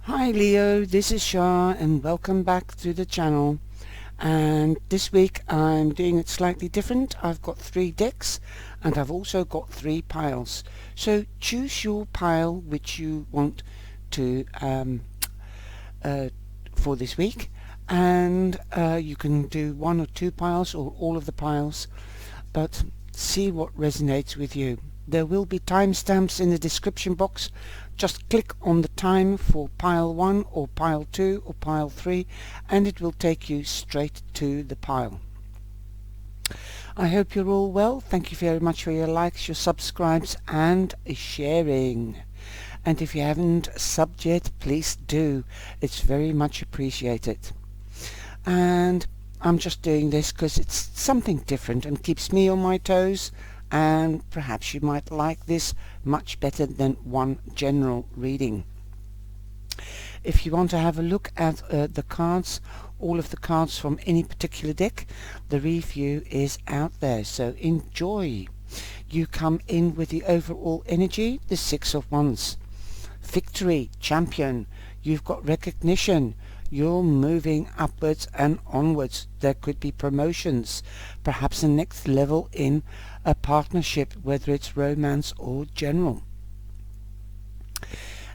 Hi Leo, this is Shah and welcome back to the channel. And this week I'm doing it slightly different. I've got 3 decks and I've also got 3 piles. So choose your pile which you want to for this week, and you can do 1 or 2 piles or all of the piles, but see what resonates with you. There will be timestamps in the description box. Just click on the time for pile 1 or pile 2 or pile 3 and it will take you straight to the pile. I hope you're all well. Thank you very much for your likes, your subscribes and sharing. And if you haven't subbed yet, please do. It's very much appreciated. And I'm just doing this because it's something different and keeps me on my toes, and perhaps you might like this much better than one general reading. If you want to have a look at the cards, all of the cards from any particular deck, the review is out there, so enjoy. You come in with the overall energy, the 6 of Wands. Victory, champion. You've got recognition. You're moving upwards and onwards. There could be promotions, perhaps a next level in a partnership, whether it's romance or general.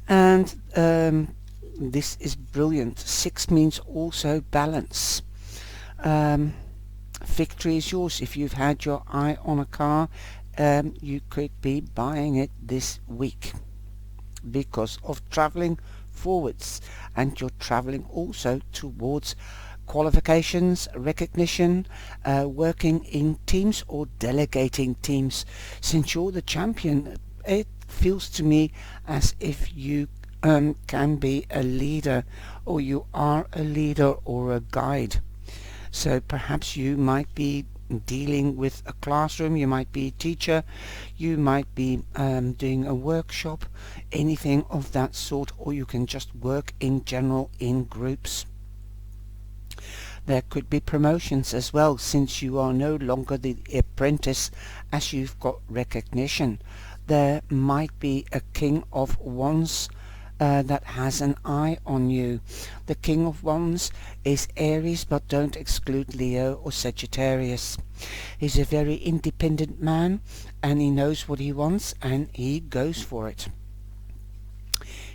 And this is brilliant. 6 means also balance. Victory is yours. If you've had your eye on a car, you could be buying it this week because of traveling forwards, and you're traveling also towards qualifications, recognition, working in teams or delegating teams. Since you're the champion, it feels to me as if you can be a leader, or you are a leader or a guide. So perhaps you might be dealing with a classroom, you might be a teacher, you might be doing a workshop, anything of that sort, or you can just work in general in groups. There could be promotions as well, since you are no longer the apprentice, as you've got recognition. There might be a King of Wands that has an eye on you. The King of Wands is Aries, but don't exclude Leo or Sagittarius. He's a very independent man and he knows what he wants and he goes for it.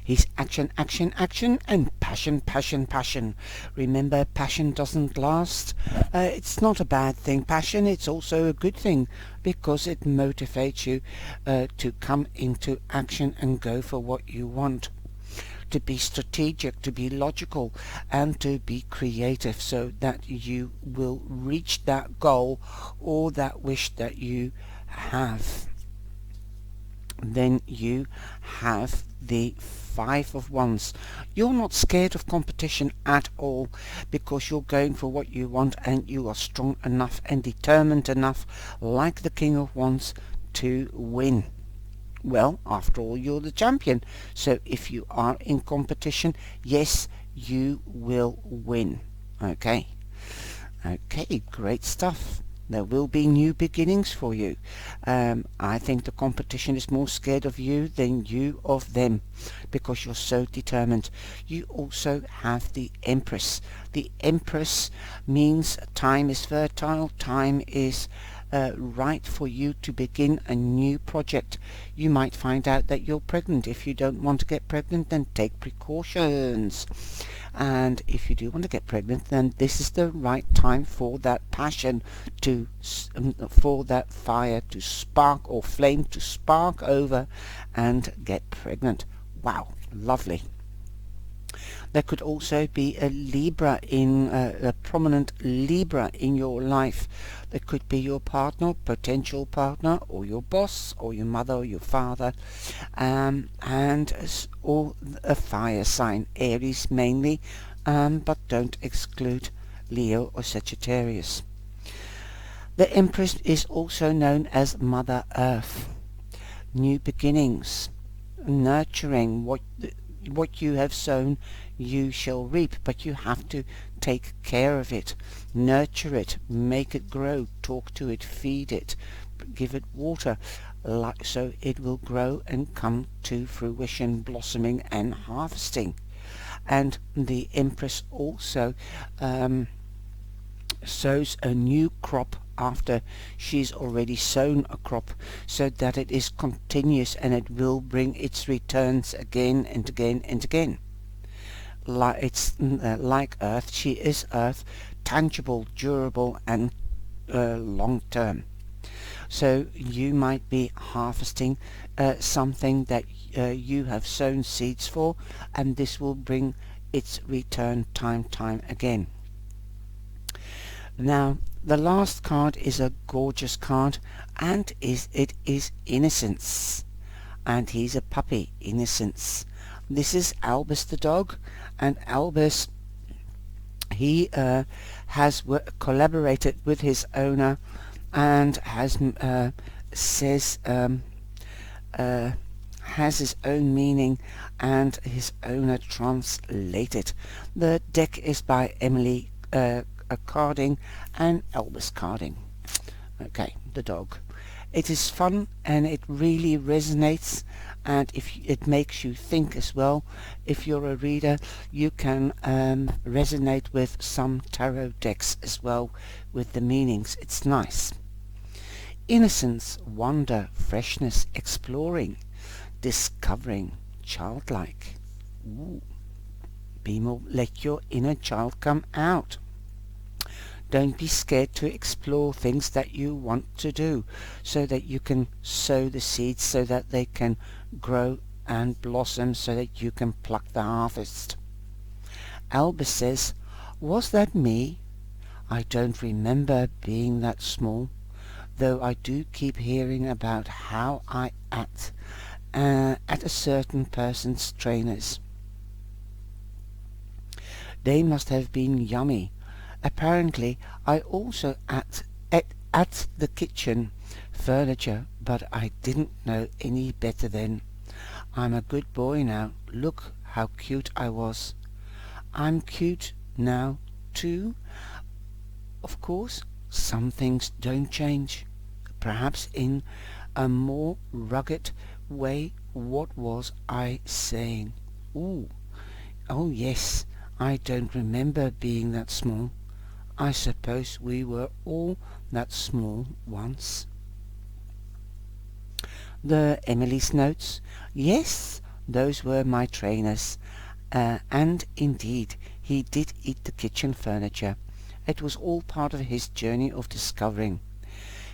He's action, action, action, and passion, passion, passion. Remember, passion doesn't last. It's not a bad thing, passion. It's also a good thing because it motivates you to come into action and go for what you want. To be strategic, to be logical, and to be creative, so that you will reach that goal or that wish that you have. Then you have the 5 of Wands. You're not scared of competition at all, because you're going for what you want and you are strong enough and determined enough, like the King of Wands, to win. Well, after all, you're the champion, so if you are in competition, yes, you will win. Okay, great stuff. There will be new beginnings for you. I think the competition is more scared of you than you of them, because you're so determined. You also have the Empress. The Empress means time is fertile, time is right for you to begin a new project. You might find out that you're pregnant. If you don't want to get pregnant, then take precautions. And if you do want to get pregnant, then this is the right time for that passion to, for that fire to spark, or flame to spark over and get pregnant. Wow, lovely. There could also be a Libra a prominent Libra in your life. There could be your partner, potential partner, or your boss, or your mother, or your father, or a fire sign, Aries mainly, but don't exclude Leo or Sagittarius. The Empress is also known as Mother Earth. New beginnings, nurturing what you have sown, you shall reap, but you have to take care of it, nurture it, make it grow, talk to it, feed it, give it water, so it will grow and come to fruition, blossoming and harvesting. And the Empress also sows a new crop after she's already sown a crop, so that it is continuous and it will bring its returns again and again and again. Like Earth, she is Earth, tangible, durable, and long term. So you might be harvesting something that you have sown seeds for, and this will bring its return time again. Now, the last card is a gorgeous card, and it is Innocence. And he's a puppy, Innocence. This is Albus the dog, and Albus, he has collaborated with his owner and has has his own meaning, and his owner translated. The deck is by Emily Carding and Albus Carding. Okay, the dog. It is fun and it really resonates, and it makes you think as well. If you're a reader, you can resonate with some tarot decks as well with the meanings. It's nice. Innocence, wonder, freshness, exploring, discovering, childlike. Ooh. Be more, let your inner child come out. Don't be scared to explore things that you want to do, so that you can sow the seeds so that they can grow and blossom, so that you can pluck the harvest. Albus says, was that me? I don't remember being that small, though I do keep hearing about how I act at a certain person's trainers. They must have been yummy. Apparently, I also ate at the kitchen furniture, but I didn't know any better then. I'm a good boy now. Look how cute I was. I'm cute now, too. Of course, some things don't change. Perhaps in a more rugged way. What was I saying? Ooh. Oh yes, I don't remember being that small. I suppose we were all that small once. The Emily's notes. Yes, those were my trainers. And indeed, he did eat the kitchen furniture. It was all part of his journey of discovering.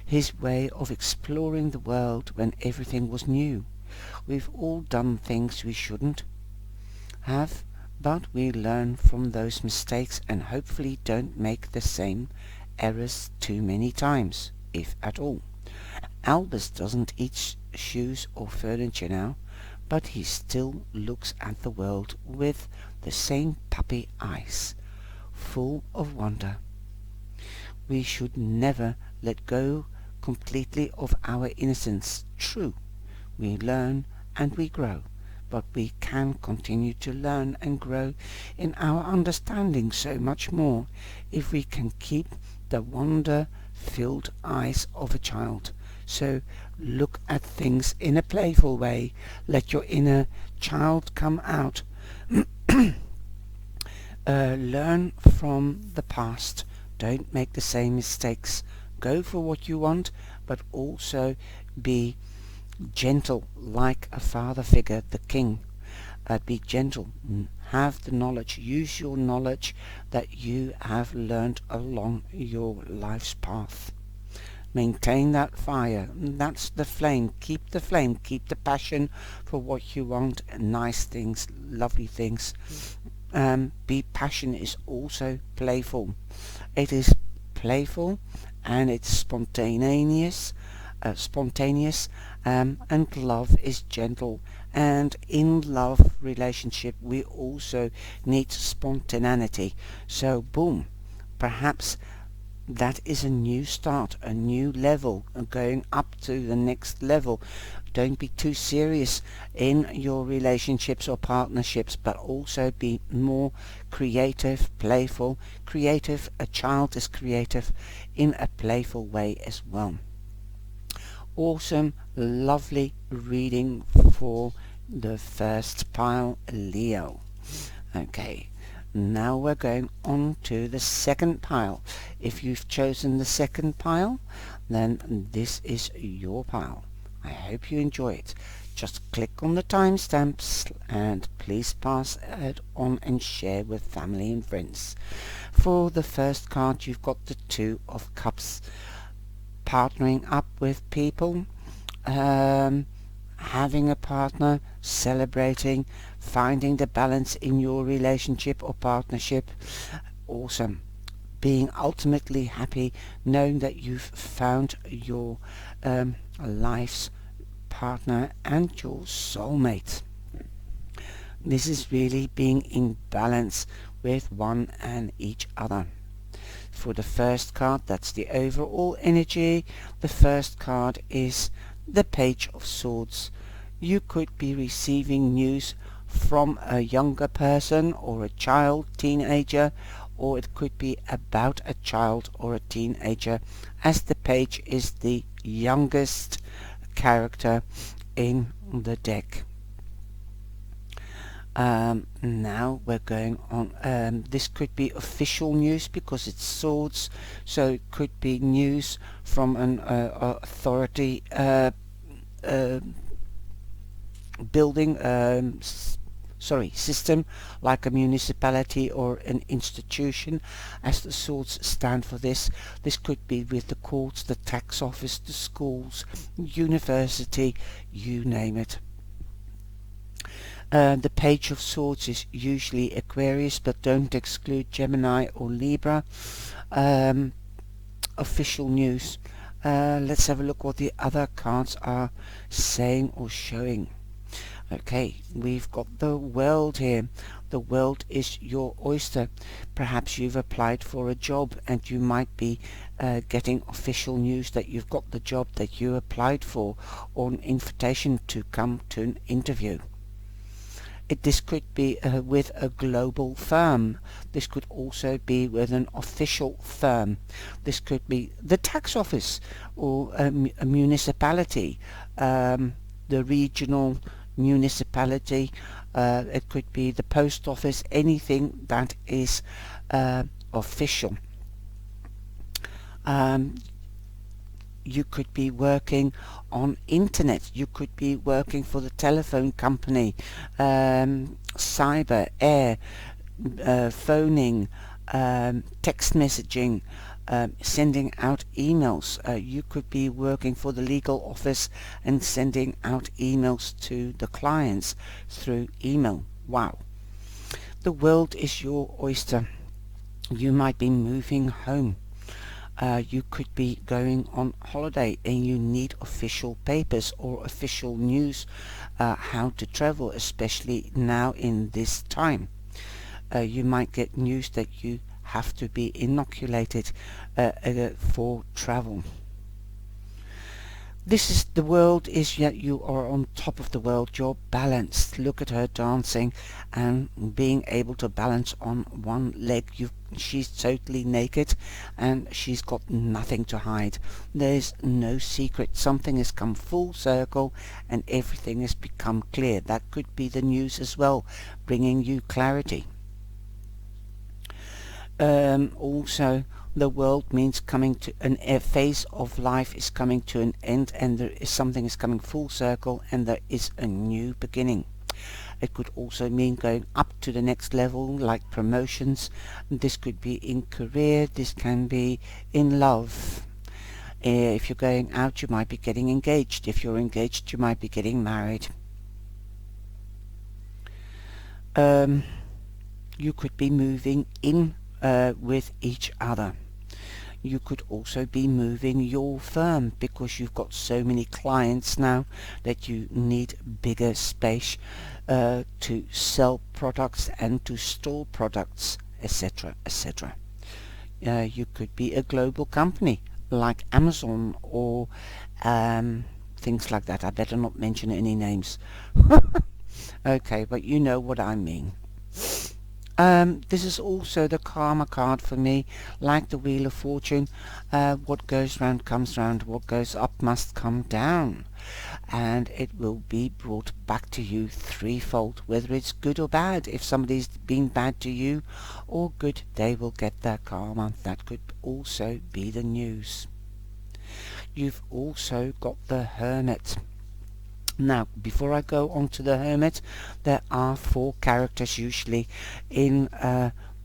His way of exploring the world when everything was new. We've all done things we shouldn't have, but we learn from those mistakes and hopefully don't make the same errors too many times, if at all. Albus doesn't eat shoes or furniture now, but he still looks at the world with the same puppy eyes, full of wonder. We should never let go completely of our innocence. True, we learn and we grow, but we can continue to learn and grow in our understanding so much more if we can keep the wonder-filled eyes of a child. So look at things in a playful way. Let your inner child come out. Learn from the past. Don't make the same mistakes. Go for what you want, but also be gentle like a father figure, the king. Be gentle. Have the knowledge. Use your knowledge that you have learned along your life's path. Maintain that fire. That's the flame. Keep the flame. Keep the passion for what you want. Nice things, lovely things. Be passionate is also playful. It is playful and it's spontaneous. And love is gentle. And in love relationship we also need spontaneity. So boom, perhaps that is a new start, a new level, going up to the next level. Don't be too serious in your relationships or partnerships, but also be more creative, playful. Creative, a child is creative in a playful way as well. Awesome, lovely reading for the first pile, Leo. Okay, now we're going on to the second pile. If you've chosen the second pile, then this is your pile. I hope you enjoy it. Just click on the timestamps and please pass it on and share with family and friends. For the first card, you've got the Two of Cups. Partnering up with people, having a partner, celebrating, finding the balance in your relationship or partnership. Awesome. Being ultimately happy, knowing that you've found your life's partner and your soulmate. This is really being in balance with one and each other. For the first card, that's the overall energy. The first card is the Page of Swords. You could be receiving news from a younger person or a child, teenager, or it could be about a child or a teenager, as the page is the youngest character in the deck. Now we're going on. This could be official news because it's swords, so it could be news from an authority building system, like a municipality or an institution, as the swords stand for this. This could be with the courts, the tax office, the schools, university, you name it. The Page of Swords is usually Aquarius, but don't exclude Gemini or Libra. Official news. Let's have a look what the other cards are saying or showing. Okay, we've got the World here. The World is your oyster. Perhaps you've applied for a job and you might be getting official news that you've got the job that you applied for, or an invitation to come to an interview. This could be with a global firm. This could also be with an official firm. This could be the tax office or a municipality, the regional municipality. It could be the post office, anything that is official. You could be working on internet, you could be working for the telephone company, cyber, air, phoning, text messaging, sending out emails. You could be working for the legal office and sending out emails to the clients through email. Wow. The World is your oyster. You might be moving home. You could be going on holiday and you need official papers or official news how to travel, especially now in this time. You might get news that you have to be inoculated for travel. This is the World is yet you are on top of the world. You're balanced. Look at her dancing and being able to balance on one leg. She's totally naked and she's got nothing to hide. There's no secret. Something has come full circle and everything has become clear. That could be the news as well, bringing you clarity. Also, the world means coming to a phase of life is coming to an end, and there is something is coming full circle and there is a new beginning. It could also mean going up to the next level, like promotions. This could be in career, this can be in love. If you're going out, you might be getting engaged. If you're engaged, you might be getting married. You could be moving in with each other. You could also be moving your firm because you've got so many clients now that you need bigger space to sell products and to store products, etc., etc. You could be a global company like Amazon or things like that. I better not mention any names. Okay, but you know what I mean. This is also the karma card for me, like the Wheel of Fortune. What goes round comes round, what goes up must come down, and it will be brought back to you threefold, whether it's good or bad. If somebody's been bad to you or good, they will get their karma. That could also be the news. You've also got the Hermit. Now, before I go on to the Hermit, there are 4 characters usually in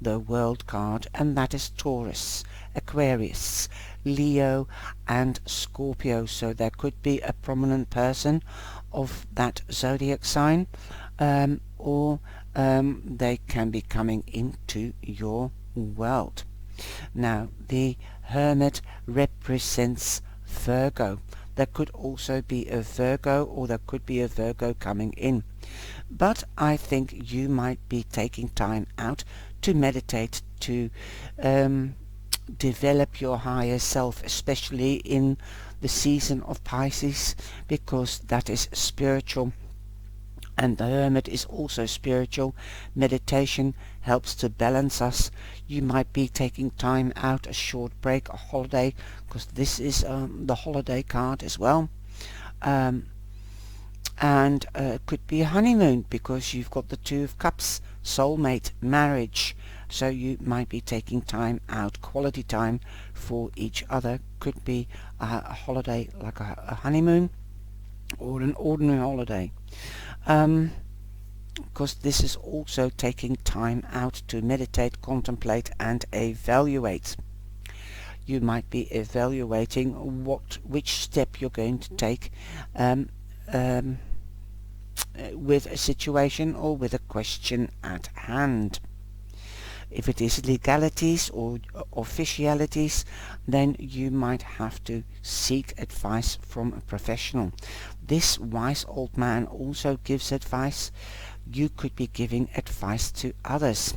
the World card, and that is Taurus, Aquarius, Leo and Scorpio. So there could be a prominent person of that zodiac sign, or they can be coming into your world. Now, the Hermit represents Virgo. There could also be a Virgo, or there could be a Virgo coming in. But I think you might be taking time out to meditate, to develop your higher self, especially in the season of Pisces, because that is spiritual. And the Hermit is also spiritual. Meditation helps to balance us. You might be taking time out, a short break, a holiday, because this is the holiday card as well. And it could be a honeymoon, because you've got the 2 of Cups, soulmate, marriage. So you might be taking time out, quality time for each other. Could be a holiday like a honeymoon or an ordinary holiday. Because this is also taking time out to meditate, contemplate and evaluate. You might be evaluating which step you're going to take with a situation or with a question at hand. If it is legalities or officialities, then you might have to seek advice from a professional. This wise old man also gives advice. You could be giving advice to others.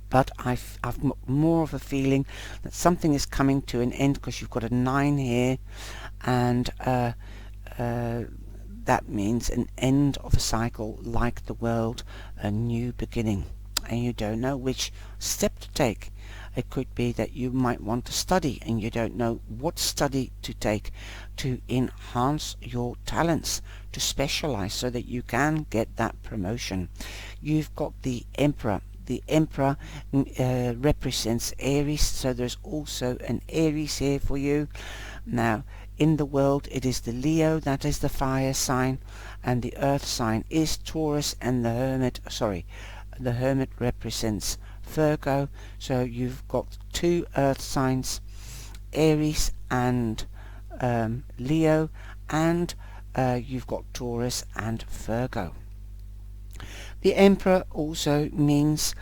But I've more of a feeling that something is coming to an end, because you've got a 9 here, and that means an end of a cycle, like the world, a new beginning. And you don't know which step to take. It could be that you might want to study and you don't know what study to take to enhance your talents, to specialize so that you can get that promotion. You've got the Emperor. The Emperor represents Aries, so there's also an Aries here for you. Now, in the world, it is the Leo, that is the fire sign, and the earth sign is Taurus, and the Hermit represents Virgo. So you've got 2 earth signs, Aries and Leo, and you've got Taurus and Virgo. The Emperor also means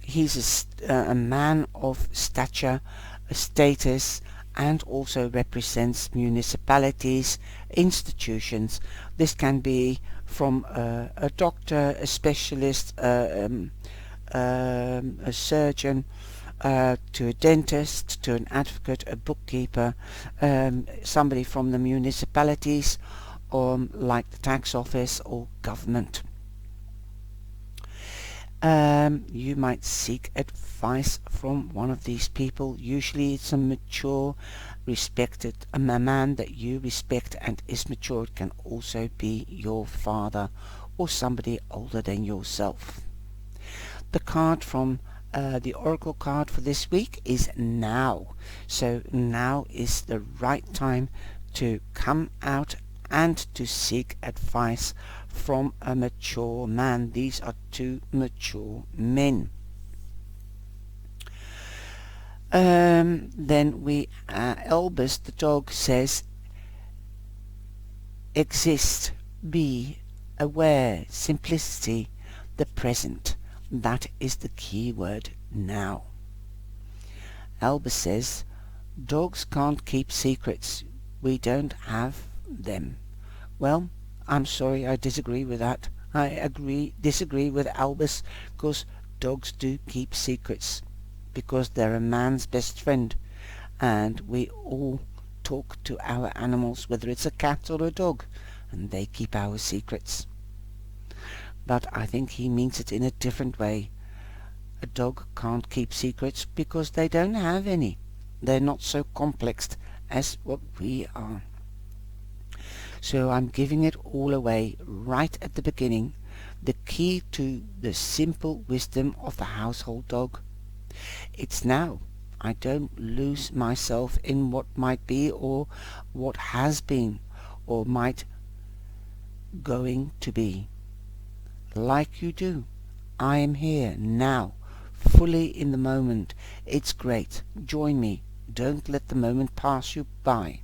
he's a man of stature, a status, and also represents municipalities, institutions. This can be from a doctor, a specialist, a surgeon, to a dentist, to an advocate, a bookkeeper, somebody from the municipalities, or like the tax office or government. You might seek advice from one of these people. Usually it's a mature, respected, a man that you respect and is mature. It can also be your father or somebody older than yourself. The card from the Oracle card for this week is now. So now is the right time to come out and to seek advice from a mature man. These are 2 mature men. Then we Elvis the dog says, exist, be, aware, simplicity, the present. That is the key word now. Elvis says, dogs can't keep secrets. We don't have them. Well, I'm sorry, I disagree with that. I disagree with Albus, because dogs do keep secrets, because they're a man's best friend, and we all talk to our animals, whether it's a cat or a dog, and they keep our secrets. but I think he means it in a different way. A dog can't keep secrets because they don't have any. They're not so complex as what we are. So I'm giving it all away right at the beginning. The key to the simple wisdom of the household dog. It's now. I don't lose myself in what might be or what has been or might going to be. Like you do. I am here now, fully in the moment. It's great. Join me. Don't let the moment pass you by.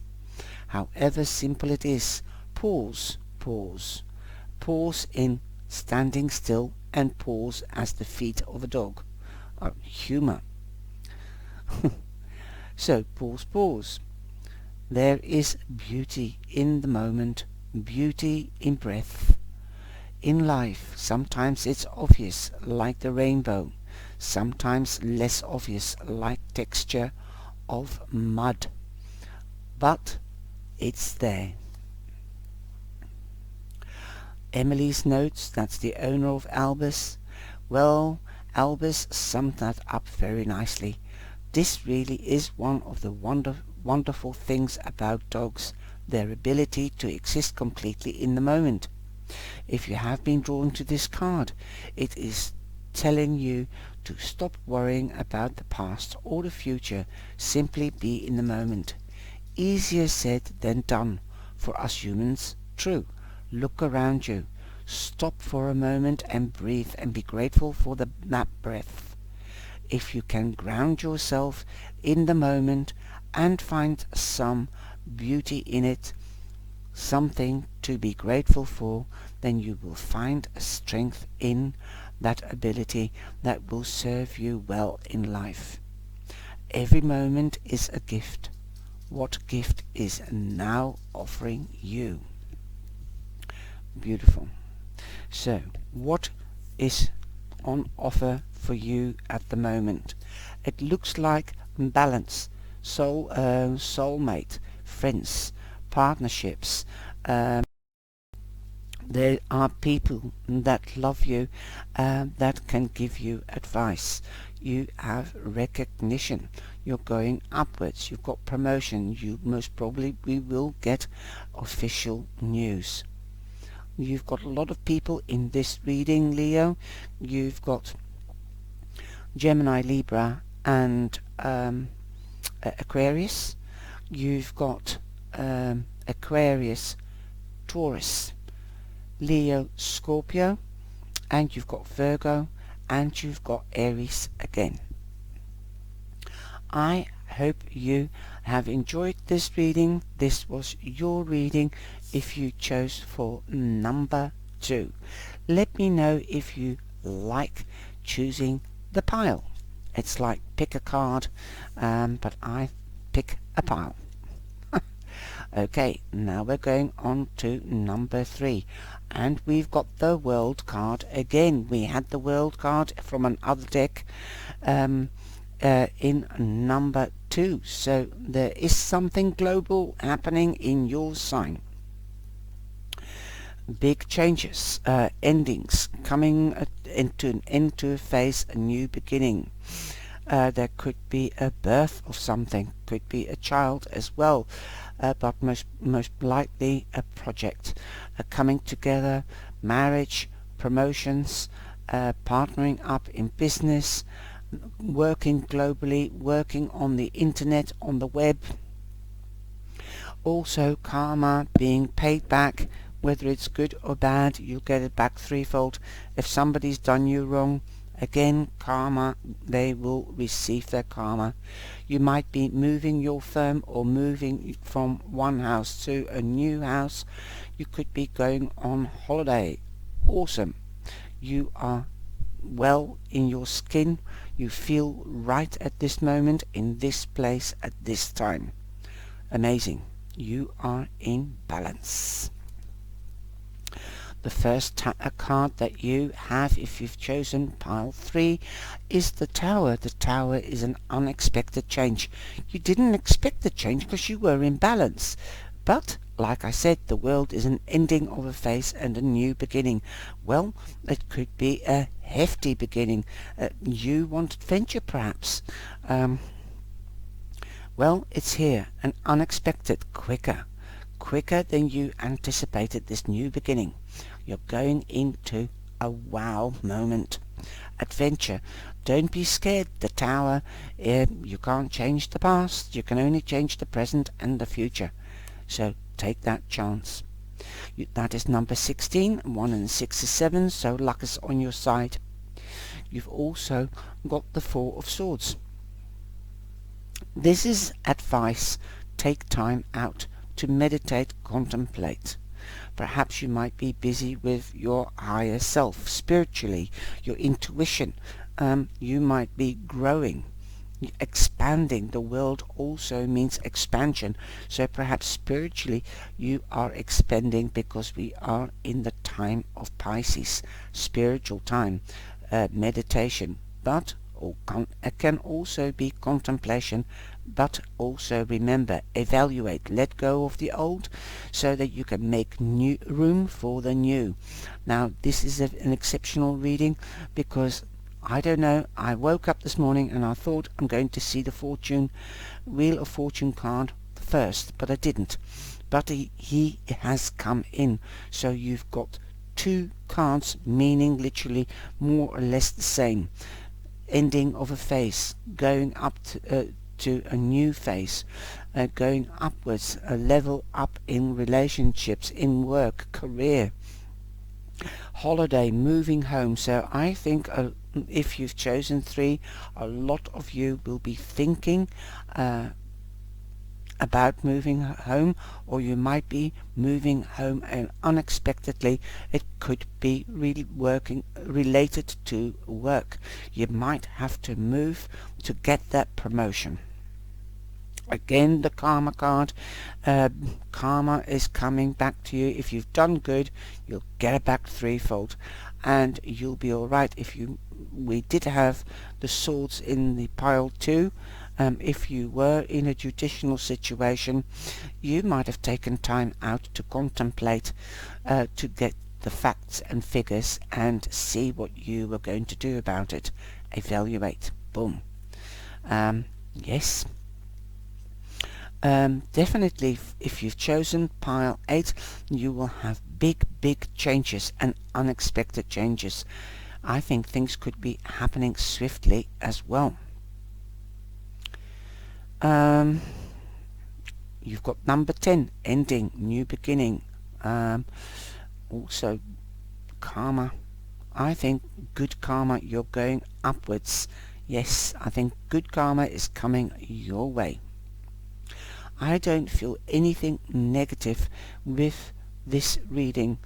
However simple it is, pause, pause. Pause in standing still and pause as the feet of a dog. Humour. So pause, pause. There is beauty in the moment, beauty in breath. In life, sometimes it's obvious, like the rainbow, sometimes less obvious, like texture of mud. But it's there. Emily's notes, that's the owner of Albus. Well, Albus summed that up very nicely. This really is one of the wonderful things about dogs, their ability to exist completely in the moment. If you have been drawn to this card, it is telling you to stop worrying about the past or the future, simply be in the moment. Easier said than done for us humans, true. Look around you, stop for a moment and breathe and be grateful for that breath. If you can ground yourself in the moment and find some beauty in it, something to be grateful for, then you will find a strength in that ability that will serve you well in life. Every moment is a gift. What gift is now offering you? Beautiful. So, what is on offer for you at the moment? It looks like balance, soulmate, friends, partnerships. There are people that love you, that can give you advice. You have recognition. You're going upwards. You've got promotion. You most probably will get official news. You've got a lot of people in this reading, Leo. You've got Gemini, Libra, and Aquarius. You've got Aquarius, Taurus, Leo, Scorpio, and you've got Virgo, and you've got Aries again. I hope you have enjoyed this reading. This was your reading if you chose for number 2. Let me know if you like choosing the pile. It's like pick a card, but I pick a pile. Okay, now we're going on to number 3, and we've got the World card again. We had the World card from another deck in number 2, so there is something global happening in your sign. Big changes, endings, coming into an end to a phase, a new beginning. There could be a birth of something, could be a child as well, but most likely a project, coming together, marriage, promotions, partnering up in business, working globally, working on the internet, on the web. Also karma being paid back, whether it's good or bad, you'll get it back threefold. If somebody's done you wrong, again, karma, they will receive their karma. You might be moving your firm or moving from one house to a new house. You could be going on holiday. Awesome. You are well in your skin. You feel right at this moment, in this place, at this time. Amazing. You are in balance. The first card that you have, if you've chosen pile 3, is the Tower. The Tower is an unexpected change. You didn't expect the change because you were in balance, But like I said, the world is an ending of a phase and a new beginning. Well, it could be a hefty beginning. You want adventure, perhaps. Well, it's here, an unexpected, quicker than you anticipated, this new beginning. You're going into a wow moment. Adventure. Don't be scared. The Tower, you can't change the past. You can only change the present and the future. So take that chance. That is number 16. 1 and 6 is 7, so luck is on your side. You've also got the 4 of Swords. This is advice. Take time out to meditate, contemplate. Perhaps you might be busy with your higher self, spiritually, your intuition. You might be growing, expanding. The world also means expansion. So perhaps spiritually you are expanding, because we are in the time of Pisces, spiritual time, meditation. But it can also be contemplation. But also remember, evaluate, let go of the old so that you can make new room for the new. Now this is an exceptional reading, because I don't know, I woke up this morning and I thought I'm going to see the Wheel of Fortune card first, but I didn't. But he has come in, so you've got 2 cards meaning literally more or less the same. Ending of a phase, going up to a new phase, going upwards, a level up in relationships, in work, career, holiday, moving home. So I think if you've chosen 3, a lot of you will be thinking about moving home, or you might be moving home and unexpectedly it could be really related to work. You might have to move to get that promotion. Again, the karma card. Karma is coming back to you. If you've done good, you'll get it back threefold, and you'll be alright. We did have the swords in the pile too. If you were in a judicial situation, you might have taken time out to contemplate, to get the facts and figures and see what you were going to do about it. Evaluate. Boom. Yes. Definitely, if you've chosen pile 8, you will have big changes and unexpected changes. I think things could be happening swiftly as well. You've got number 10, ending, new beginning. Also karma. I think good karma, you're going upwards. Yes, I think good karma is coming your way. I don't feel anything negative with this reading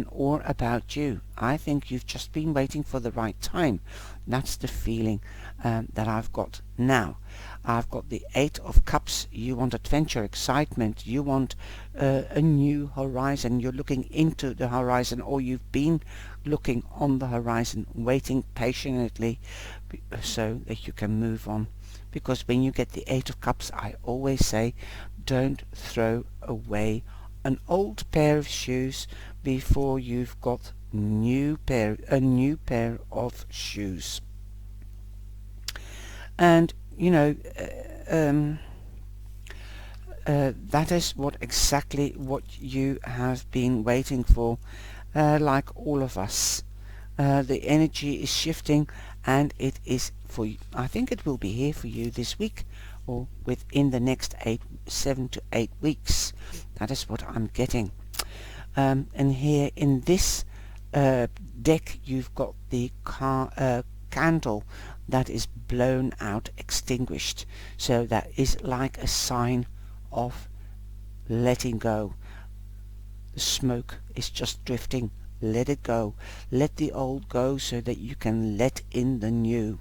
or about you. I think you've just been waiting for the right time. That's the feeling that I've got now. I've got the 8 of Cups. You want adventure, excitement. You want a new horizon. You're looking into the horizon, or you've been looking on the horizon, waiting patiently so that you can move on. Because when you get the 8 of Cups, I always say, don't throw away an old pair of shoes before you've got a new pair of shoes. And you know, that is exactly what you have been waiting for, like all of us. The energy is shifting, and it is for you. I think it will be here for you this week, or within the next 7 to 8 weeks. That is what I'm getting. And here in this deck, you've got the candle that is blown out, extinguished. So that is like a sign of letting go. The smoke is just drifting. Let it go. Let the old go so that you can let in the new.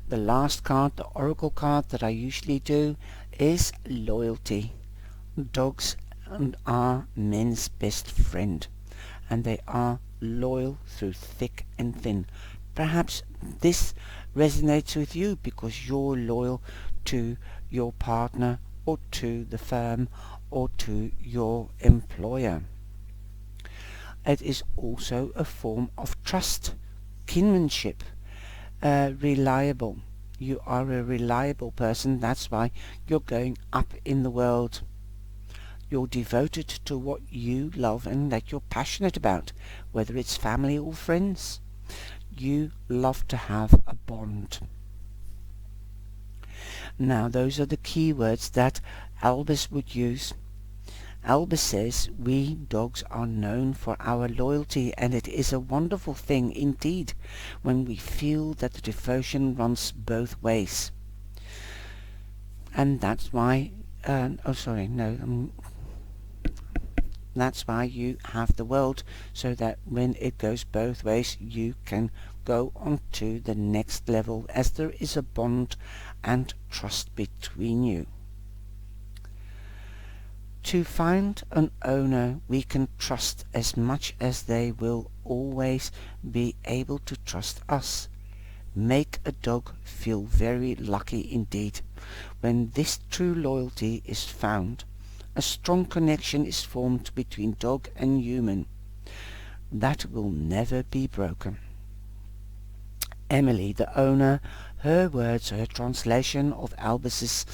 The last card, the oracle card that I usually do, is loyalty. Dogs are men's best friend, and they are loyal through thick and thin. Perhaps this resonates with you because you're loyal to your partner or to the firm or to your employer. It is also a form of trust, kinship, reliable. You are a reliable person, that's why you're going up in the world. You're devoted to what you love and that you're passionate about, whether it's family or friends. You love to have a bond. Now, those are the key words that Albus would use. Albus says, we dogs are known for our loyalty, and it is a wonderful thing indeed when we feel that the devotion runs both ways. And that's why, that's why you have the world, so that when it goes both ways, you can go on to the next level, as there is a bond and trust between you. To find an owner we can trust as much as they will always be able to trust us. Make a dog feel very lucky indeed. When this true loyalty is found, a strong connection is formed between dog and human that will never be broken. Emily, the owner, her words, her translation of Albus's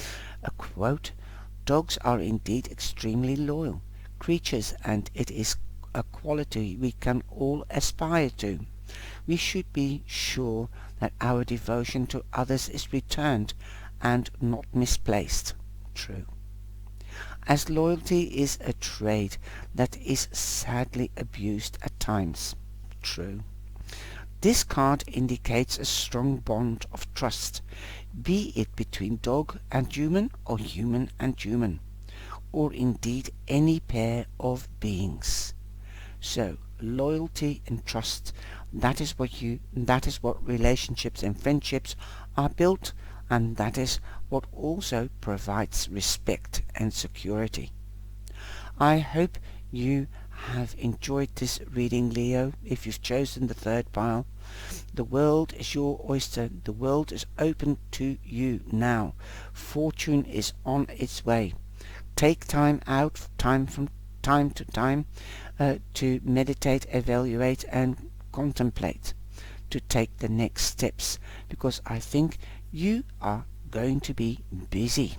quote, dogs are indeed extremely loyal creatures, and it is a quality we can all aspire to. We should be sure that our devotion to others is returned and not misplaced. True. As loyalty is a trait that is sadly abused at times. True. This card indicates a strong bond of trust, be it between dog and human, or human and human, or indeed any pair of beings. So, loyalty and trust, that is what relationships and friendships are built, and that is what also provides respect and security. I hope you have enjoyed this reading, Leo. If you've chosen the third pile, the world is your oyster. The world is open to you now. Fortune is on its way. Take time out, from time to time, to meditate, evaluate, and contemplate, to take the next steps, because I think you are going to be busy.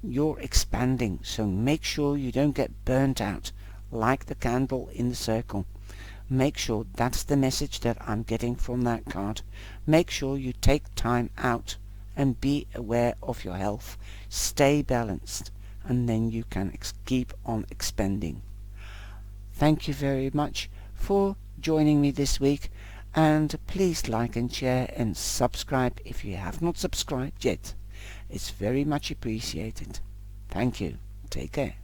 You're expanding, so make sure you don't get burnt out like the candle in the circle. Make sure that's the message that I'm getting from that card. Make sure you take time out and be aware of your health. Stay balanced, and then you can keep on expanding. Thank you very much for joining me this week, and please like and share and subscribe if you have not subscribed yet. It's very much appreciated. Thank you. Take care.